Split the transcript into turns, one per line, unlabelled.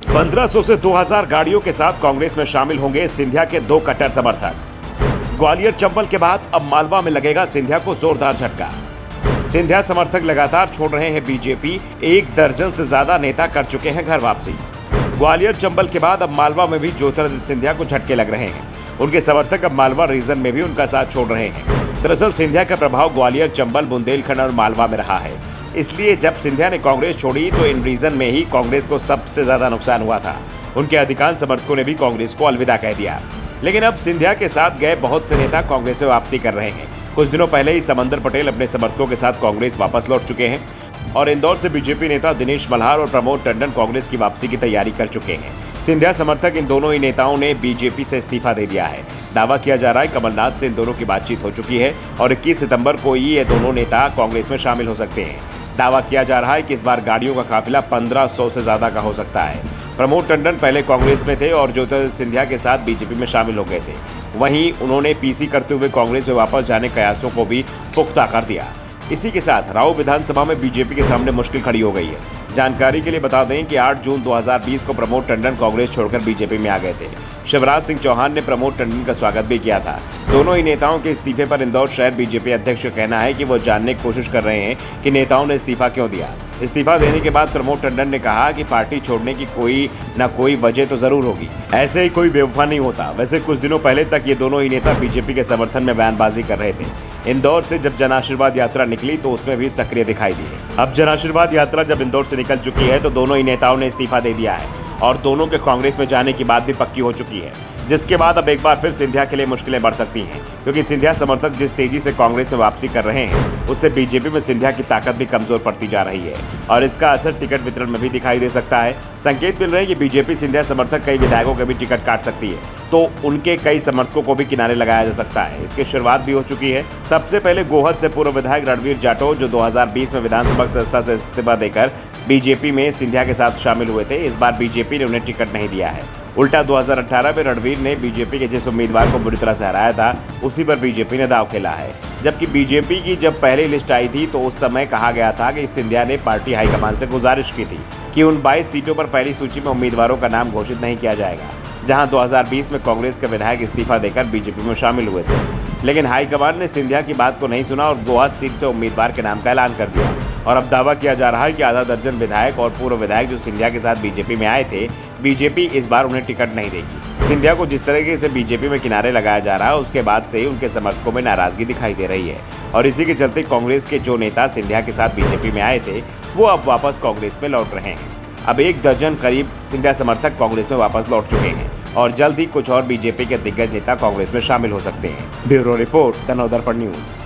1500 से 2000 गाड़ियों के साथ कांग्रेस में शामिल होंगे सिंधिया के 2 कट्टर समर्थक। ग्वालियर चंबल के बाद अब मालवा में लगेगा सिंधिया को जोरदार झटका। सिंधिया समर्थक लगातार छोड़ रहे हैं बीजेपी। 1 दर्जन से ज्यादा नेता कर चुके हैं घर वापसी। ग्वालियर चंबल के बाद अब मालवा में भी ज्योतिरादित्य सिंधिया को झटके लग रहे हैं। उनके समर्थक अब मालवा रीजन में भी उनका साथ छोड़ रहे हैं। दरअसल सिंधिया का प्रभाव ग्वालियर, चंबल, बुंदेलखंड और मालवा में रहा है। इसलिए जब सिंधिया ने कांग्रेस छोड़ी तो इन रीजन में ही कांग्रेस को सबसे ज्यादा नुकसान हुआ था। उनके अधिकांश समर्थकों ने भी कांग्रेस को अलविदा कह दिया। लेकिन अब सिंधिया के साथ गए बहुत से नेता कांग्रेस में वापसी कर रहे हैं। कुछ दिनों पहले ही समंदर पटेल अपने समर्थकों के साथ कांग्रेस वापस लौट चुके हैं और इंदौर से बीजेपी नेता दिनेश मल्हार और प्रमोद टंडन कांग्रेस की वापसी की तैयारी कर चुके हैं। सिंधिया समर्थक इन दोनों ही नेताओं ने बीजेपी से इस्तीफा दे दिया है। दावा किया जा रहा है कमलनाथ से इन दोनों की बातचीत हो चुकी है और 21 सितंबर को ही ये दोनों नेता कांग्रेस में शामिल हो सकते हैं। दावा किया जा रहा है कि इस बार गाड़ियों का काफिला 1500 से ज्यादा का हो सकता है। प्रमोद टंडन पहले कांग्रेस में थे और ज्योतिरादित्य सिंधिया के साथ बीजेपी में शामिल हो गए थे। वहीं उन्होंने पीसी करते हुए कांग्रेस में वापस जाने के प्रयासों को भी पुख्ता कर दिया। इसी के साथ राऊ विधानसभा में बीजेपी के सामने मुश्किल खड़ी हो गई है। जानकारी के लिए बता दें कि 8 जून 2020 को प्रमोद टंडन कांग्रेस छोड़कर बीजेपी में आ गए थे। शिवराज सिंह चौहान ने प्रमोद टंडन का स्वागत भी किया था। दोनों ही नेताओं के इस्तीफे पर इंदौर शहर बीजेपी अध्यक्ष का कहना है कि वो जानने की कोशिश कर रहे हैं कि नेताओं ने इस्तीफा क्यों दिया। इस्तीफा देने के बाद प्रमोद टंडन ने कहा कि पार्टी छोड़ने की कोई न कोई वजह तो जरूर होगी, ऐसे ही कोई बेवफा नहीं होता। वैसे कुछ दिनों पहले तक ये दोनों ही नेता बीजेपी के समर्थन में बयानबाजी कर रहे थे। इंदौर से जब जन आशीर्वाद यात्रा निकली तो उसमें भी सक्रिय दिखाई दिए। अब जन आशीर्वाद यात्रा जब इंदौर से निकल चुकी है तो दोनों ही नेताओं ने इस्तीफा दे दिया है और दोनों के कांग्रेस में जाने की बात भी पक्की हो चुकी है, जिसके बाद अब एक बार फिर सिंधिया के लिए मुश्किलें बढ़ सकती हैं, क्योंकि सिंधिया समर्थक जिस तेजी से कांग्रेस में वापसी कर रहे हैं उससे बीजेपी में सिंधिया की ताकत भी कमजोर पड़ती जा रही है और इसका असर टिकट वितरण में भी दिखाई दे सकता है। संकेत मिल रहे हैं कि बीजेपी सिंधिया समर्थक कई विधायकों के भी टिकट काट सकती है, तो उनके कई समर्थकों को भी किनारे लगाया जा सकता है। इसकी शुरुआत भी हो चुकी है। सबसे पहले गोहद से पूर्व विधायक रणवीर जाटव, जो 2020 में विधानसभा सदस्यता से इस्तीफा देकर बीजेपी में सिंधिया के साथ शामिल हुए थे, इस बार बीजेपी ने उन्हें टिकट नहीं दिया है। उल्टा 2018 में रणवीर ने बीजेपी के जिस उम्मीदवार को बुरी तरह से हराया था उसी पर बीजेपी ने दाव खेला है। जबकि बीजेपी की जब पहली लिस्ट आई थी तो उस समय कहा गया था कि सिंधिया ने पार्टी हाईकमान से गुजारिश की थी कि उन 22 सीटों पर पहली सूची में उम्मीदवारों का नाम घोषित नहीं किया जाएगा, जहां 2020 में कांग्रेस के विधायक इस्तीफा देकर बीजेपी में शामिल हुए थे। लेकिन हाईकमान ने सिंधिया की बात को नहीं सुना और गोहद सीट से उम्मीदवार के नाम का ऐलान कर दिया और अब दावा किया जा रहा है कि आधा दर्जन विधायक और पूर्व विधायक जो सिंधिया के साथ बीजेपी में आए थे, बीजेपी इस बार उन्हें टिकट नहीं देगी। सिंधिया को जिस तरीके से बीजेपी में किनारे लगाया जा रहा है उसके बाद से ही उनके समर्थकों में नाराजगी दिखाई दे रही है और इसी के चलते कांग्रेस के जो नेता सिंधिया के साथ बीजेपी में आए थे वो अब वापस कांग्रेस में लौट रहे हैं। अब 1 दर्जन करीब सिंधिया समर्थक कांग्रेस में वापस लौट चुके हैं और जल्द ही कुछ और बीजेपी के दिग्गज नेता कांग्रेस में शामिल हो सकते हैं। Bureau report, the Navdarpan news.